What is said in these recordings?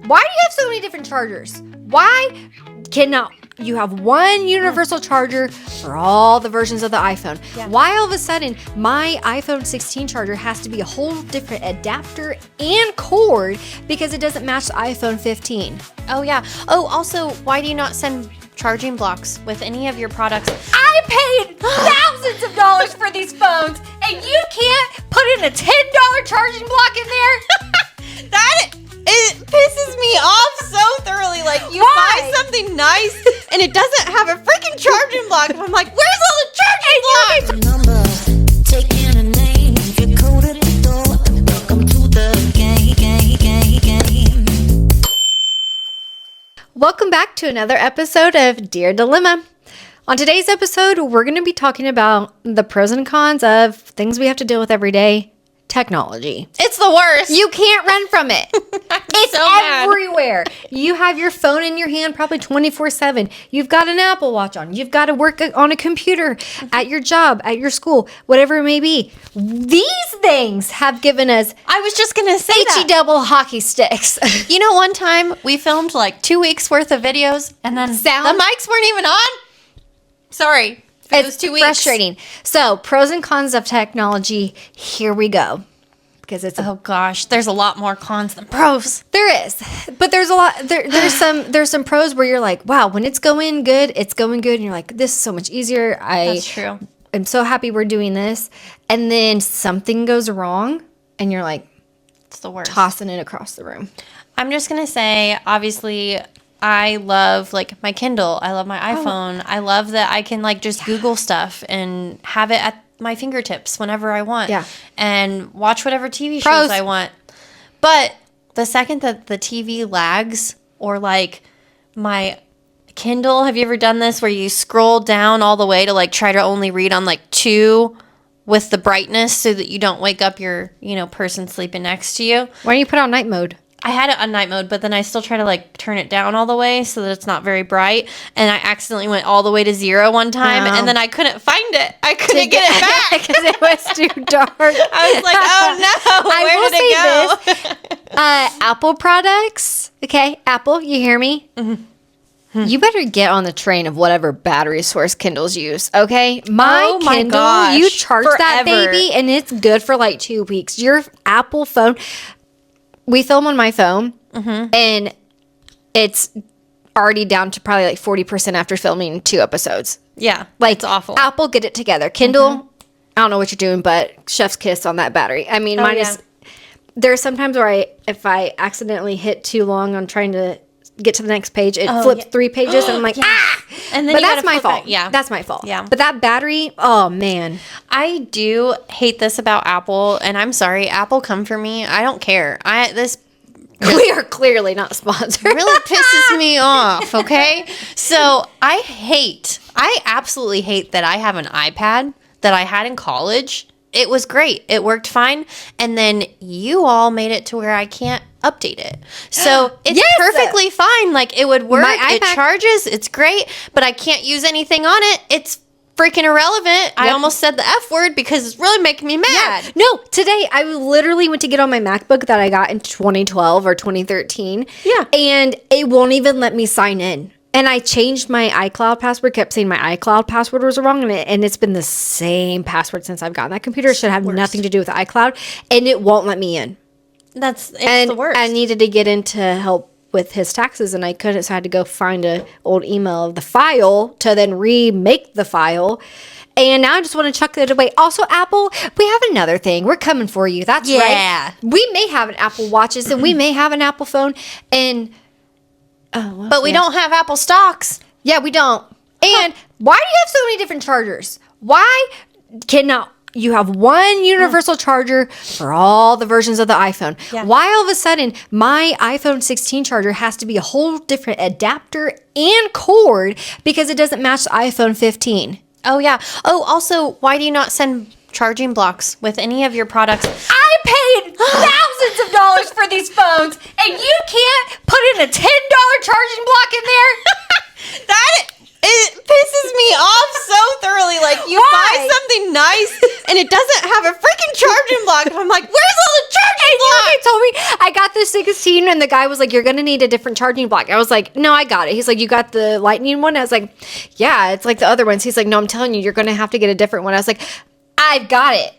Why do you have so many different chargers? Why cannot you have one universal charger for all the versions of the iPhone? Yeah. Why all of a sudden my iPhone 16 charger has to be a whole different adapter and cord because it doesn't match the iPhone 15? Oh, yeah. Oh, also, why do you not send charging blocks with any of your products? I paid thousands of dollars for these phones, and you can't put in a $10 charging block in there? It pisses me off so thoroughly. Like, you buy something nice, and it doesn't have a freaking charging block. And I'm like, where's all the charging blocks? Number, taking a name, you code at the door, welcome to the game. Welcome back to another episode of Dear Dilemma. On today's episode, we're going to be talking about the pros and cons of things we have to deal with every day. Technology. It's the worst. You can't run from it. It's so mad. everywhere. You have your phone in your hand probably 24/7. You've got an Apple Watch on. You've got to work on a computer at your job, at your school, whatever it may be. These things have given us I was just going to say that. double hockey sticks. You know, one time we filmed like 2 weeks worth of videos and then Sound? the mics weren't even on. Sorry. It's 2 weeks. frustrating. So, pros and cons of technology. Here we go. Because it's Oh gosh, there's a lot more cons than pros. there is, but there's a lot. There's some pros where you're like, wow, when it's going good, and you're like, this is so much easier. That's true. I'm so happy we're doing this, and then something goes wrong, and you're like, It's the worst. tossing it across the room. I'm just gonna say, obviously, I love like my Kindle. I love my iPhone. I love that I can like just Google stuff and have it at my fingertips whenever I want. Yeah. And watch whatever TV Pros. shows I want. But the second that the TV lags or like my Kindle, have you ever done this where you scroll down all the way to like try to only read on like 2 with the brightness so that you don't wake up your, person sleeping next to you? Why don't you put on night mode? I had it on night mode, but then I still try to like turn it down all the way so that it's not very bright. And I accidentally went all the way to 0 one time, Wow. and then I couldn't find it. I couldn't get it back because it was too dark. I was like, oh no, where did it go? Apple products. Okay, Apple, you hear me? Mm-hmm. You better get on the train of whatever battery source Kindles use, okay? My Kindle, gosh, you charge that forever. baby, and it's good for like 2 weeks. Your Apple phone, we film on my phone, and it's already down to probably like 40% after filming 2 episodes. Yeah, Like, it's awful. Apple, get it together. Kindle, I don't know what you're doing, but chef's kiss on that battery. I mean, mine is... There's sometimes where if I accidentally hit too long on trying to get to the next page, it flips 3 pages, and I'm like, ah! And then But you that's gotta my flip fault. back. Yeah, That's my fault. Yeah. But that battery, oh, man. I do hate this about Apple, and I'm sorry, Apple, come for me. I don't care. This We are clearly not sponsored. really pisses me off, okay? So I absolutely hate that I have an iPad that I had in college. It was great. It worked fine. And then you all made it to where I can't update it. So it's Yes! perfectly fine. Like, it would work. My It iPad- charges. It's great. But I can't use anything on it. It's freaking irrelevant. I almost said the F word because it's really making me mad. No, today I literally went to get on my MacBook that I got in 2012 or 2013. Yeah. And it won't even let me sign in. And I changed my iCloud password, kept saying my iCloud password was wrong, and it's been the same password since I've gotten that computer. It should have nothing to do with iCloud, and it won't let me in. It's And the worst. I needed to get into help with his taxes, and I couldn't, so I had to go find an old email of the file to then remake the file. And now I just want to chuck it away. Also, Apple, we have another thing. We're coming for you. That's Yeah. right. We may have an Apple Watches, and we may have an Apple phone, and... but we don't have Apple stocks. Yeah, we don't. And why do you have so many different chargers? Why cannot you have one universal charger for all the versions of the iPhone? Yeah. Why all of a sudden my iPhone 16 charger has to be a whole different adapter and cord because it doesn't match the iPhone 15? Oh, yeah. Oh, also, why do you not send charging blocks with any of your products? I paid thousands of dollars for these phones, and you can't put in a $10 charging block in there? It pisses me off so thoroughly. Like, you buy something nice and it doesn't have a freaking charging block. And I'm like, where's all the charging blocks? They told me I got the 16 and the guy was like, you're going to need a different charging block. I was like, no, I got it. He's like, you got the lightning one? I was like, yeah, it's like the other ones. He's like, no, I'm telling you, you're going to have to get a different one. I was like, I've got it.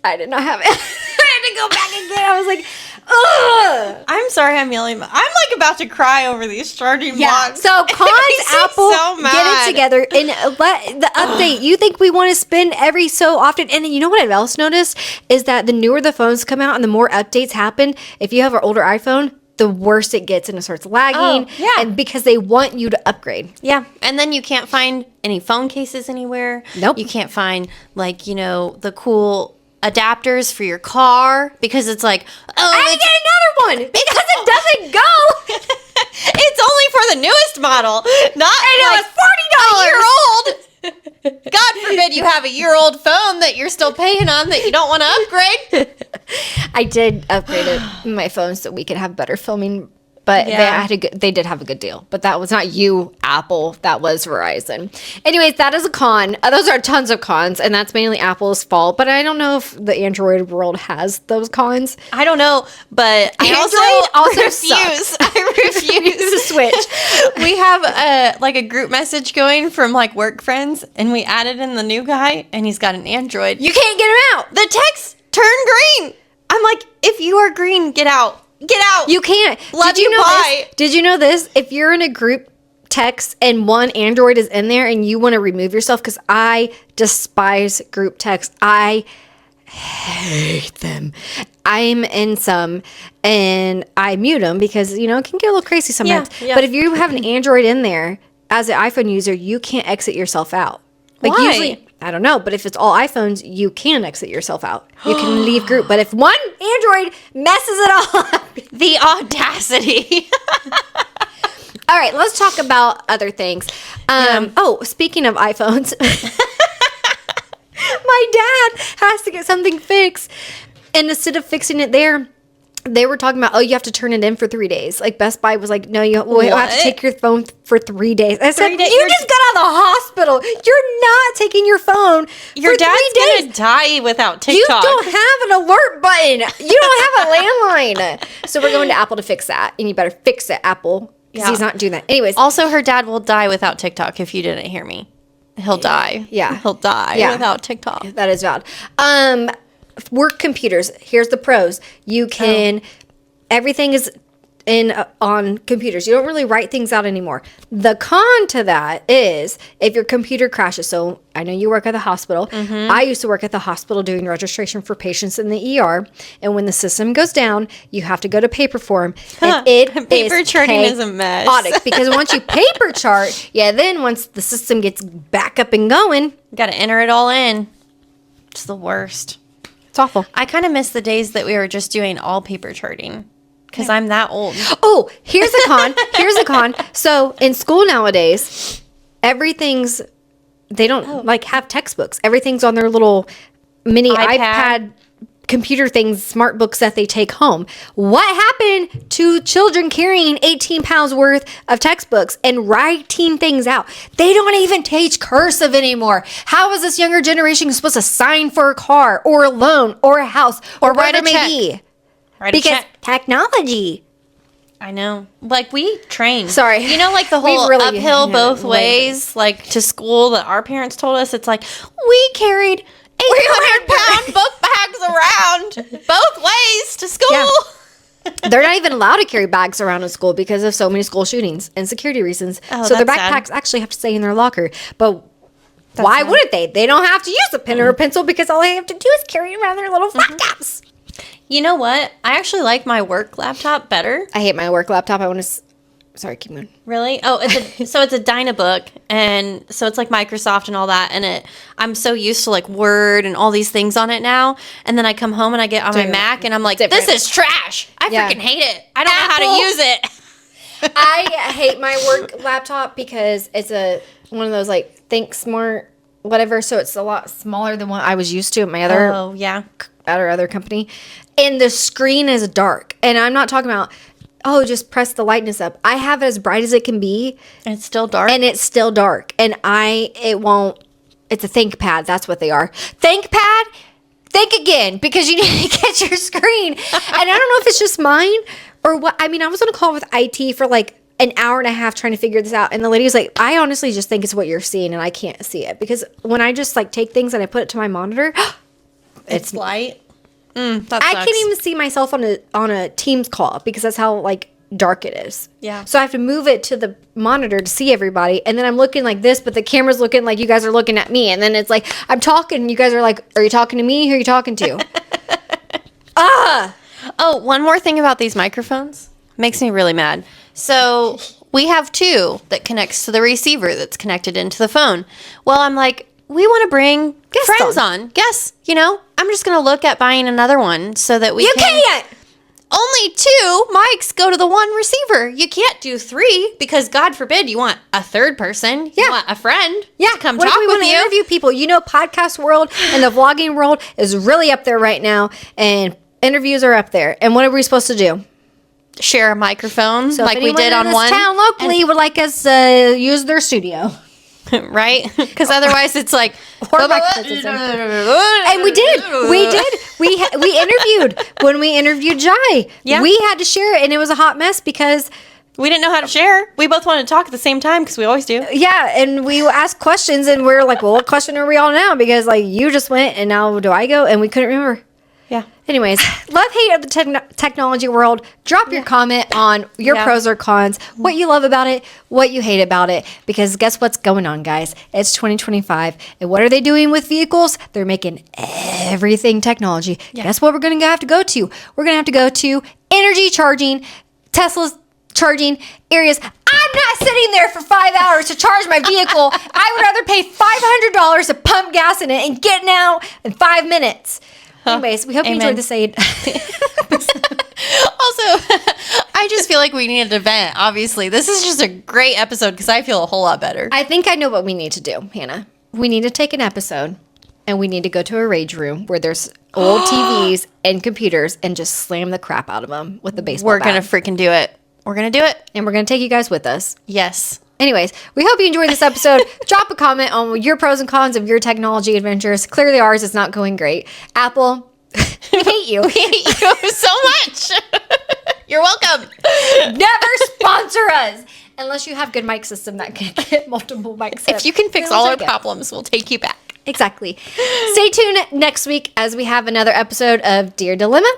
I did not have it. I had to go back again. I was like, ugh. I'm sorry I'm yelling. I'm like about to cry over these charging blocks. So It cons makes me Apple, so get mad. it together and let the update. You think we want to spend every so often? And then you know what I've else noticed is that the newer the phones come out and the more updates happen. If you have an older iPhone, the worse it gets and it starts lagging. Oh, yeah. And because they want you to upgrade. Yeah, and then you can't find any phone cases anywhere. Nope. You can't find like the cool adapters for your car because it's like, I get another one because it doesn't go. it's only for the newest model, not like it's $40. a year old. God forbid you have a year-old phone that you're still paying on that you don't want to upgrade. I did upgrade my phone so we could have better filming, but Yeah. they did have a good deal. But that was not you, Apple. That was Verizon. Anyways, that is a con. Those are tons of cons, and that's mainly Apple's fault. But I don't know if the Android world has those cons. I don't know, but I Android also refuse. sucks. I refuse to switch. We have a group message going from like work friends, and we added in the new guy, and he's got an Android. You can't get them out. The text turned green. I'm like, if you are green, get out. Get out. You can't. Love Did you you, know bye. this? Did you know this? If you're in a group text and one Android is in there and you want to remove yourself, because I despise group text. I hate them. I'm in some and I mute them because, it can get a little crazy sometimes. Yeah. But if you have an Android in there as an iPhone user, you can't exit yourself out. Like Why? usually, I don't know, but if it's all iPhones, you can exit yourself out. You can leave group. But if one Android messes it all up. The audacity. All right, let's talk about other things. Oh, speaking of iPhones, my dad has to get something fixed. And instead of fixing it there, they were talking about, you have to turn it in for 3 days. Like Best Buy was like, no, you have to What? take your phone for 3 days. I said, 3 days? you just got out of the hospital. You're not taking your phone Your for dad's 3 days. gonna die without You TikTok. don't have an alert button. You don't have a landline. So we're going to Apple to fix that. And you better fix it, Apple, because Yeah. he's not doing that. Anyways. Also, her dad will die without TikTok if you didn't hear me. He'll die. Yeah. He'll die Yeah. without TikTok. That is valid. Work computers. Here's the pros. You can, everything is in on computers. You don't really write things out anymore. The con to that is if your computer crashes. So I know you work at the hospital. I used to work at the hospital doing registration for patients in the ER. And when the system goes down, you have to go to paper form. And it Paper charting is a mess. chaotic, because once you paper chart, then once the system gets back up and going, Got to enter it all in. It's the worst. it's awful. I kind of miss the days that we were just doing all paper charting because I'm that old. Oh, here's a con. Here's a con. So in school nowadays, everything's, they don't like have textbooks. Everything's on their little mini iPad computer things, smart books that they take home. What happened to children carrying 18 pounds worth of textbooks and writing things out? They don't even teach cursive anymore. How is this younger generation supposed to sign for a car or a loan or a house or write whatever a it check? may be? Right? Because technology. I know. Like we trained. Sorry. You know, like the We've whole really uphill had both it ways, like to school that our parents told us. It's like we carried 800-pound book bags around both ways to school. Yeah. They're not even allowed to carry bags around in school because of so many school shootings and security reasons. Oh, so their that's sad. backpacks actually have to stay in their locker. But why sad. wouldn't they? They don't have to use a pen or a pencil because all they have to do is carry around their little flat caps. You know what? I actually like my work laptop better. I hate my work laptop. I want to... Sorry, keep going. Really? Oh, it's a Dynabook, and so it's like Microsoft and all that. And I'm so used to like Word and all these things on it now. And then I come home and I get on my Mac, and I'm like, Different. this is trash. I Yeah. freaking hate it. I don't know how Apple. to use it. I hate my work laptop because it's one of those like Think Smart whatever. So it's a lot smaller than what I was used to at my other Oh yeah. at our other company, and the screen is dark. And I'm not talking about, just press the lightness up. I have it as bright as it can be, And it's still dark. and it's still dark. And it's a ThinkPad. That's what they are. ThinkPad, think again because you need to get your screen. And I don't know if it's just mine or what. I mean, I was on a call with IT for like an hour and a half trying to figure this out. And the lady was like, I honestly just think it's what you're seeing and I can't see it. Because when I just like take things and I put it to my monitor, It's light. I can't even see myself on a Teams call because that's how like dark it is. Yeah. So I have to move it to the monitor to see everybody. And then I'm looking like this, but the camera's looking like you guys are looking at me. And then it's like, I'm talking and you guys are like, are you talking to me? Who are you talking to? Oh, one more thing about these microphones. Makes me really mad. So we have two that connects to the receiver that's connected into the phone. Well, I'm like, we want to bring friends on. Guests, I'm just going to look at buying another one so that we You can't! Only 2 mics go to the one receiver. You can't do 3 because God forbid you want a third person. You want a friend to come what talk if we with want to you. interview people? Podcast world and the vlogging world is really up there right now. And interviews are up there. And what are we supposed to do? Share a microphone So like if we did anyone on in this one. town locally would like us use their studio. Right? Because otherwise it's like... And we did. We interviewed. When we interviewed Jai, we had to share it, and it was a hot mess because... We didn't know how to share. We both wanted to talk at the same time because we always do. Yeah, and we asked questions, and we were like, well, what question are we on now? Because, like, you just went, and now do I go? And we couldn't remember. Yeah. Anyways, love, hate of the technology world. Drop your comment on your pros or cons, what you love about it, what you hate about it. Because guess what's going on, guys? It's 2025. And what are they doing with vehicles? They're making everything technology. Yeah. Guess what we're going to have to go to? We're going to have to go to energy charging, Tesla's charging areas. I'm not sitting there for 5 hours to charge my vehicle. I would rather pay $500 to pump gas in it and get out in 5 minutes. Anyways, we hope you enjoyed this aid. Also, I just feel like we needed to vent, obviously. This is just a great episode because I feel a whole lot better. I think I know what we need to do, Hannah. We need to take an episode and we need to go to a rage room where there's old TVs and computers and just slam the crap out of them with the baseball We're bat. going to freaking do it. We're going to do it. And we're going to take you guys with us. Yes. Anyways, we hope you enjoyed this episode. Drop a comment on your pros and cons of your technology adventures. Clearly ours is not going great. Apple, we hate you. We hate you so much. You're welcome. Never sponsor us. Unless you have good mic system that can get multiple mics. If you can fix all our problems, we'll take you back. Exactly. Stay tuned next week as we have another episode of Dear Dilemma.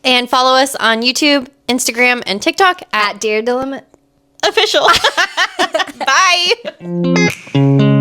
And follow us on YouTube, Instagram, and TikTok At Dear Dilemma. Official. Bye.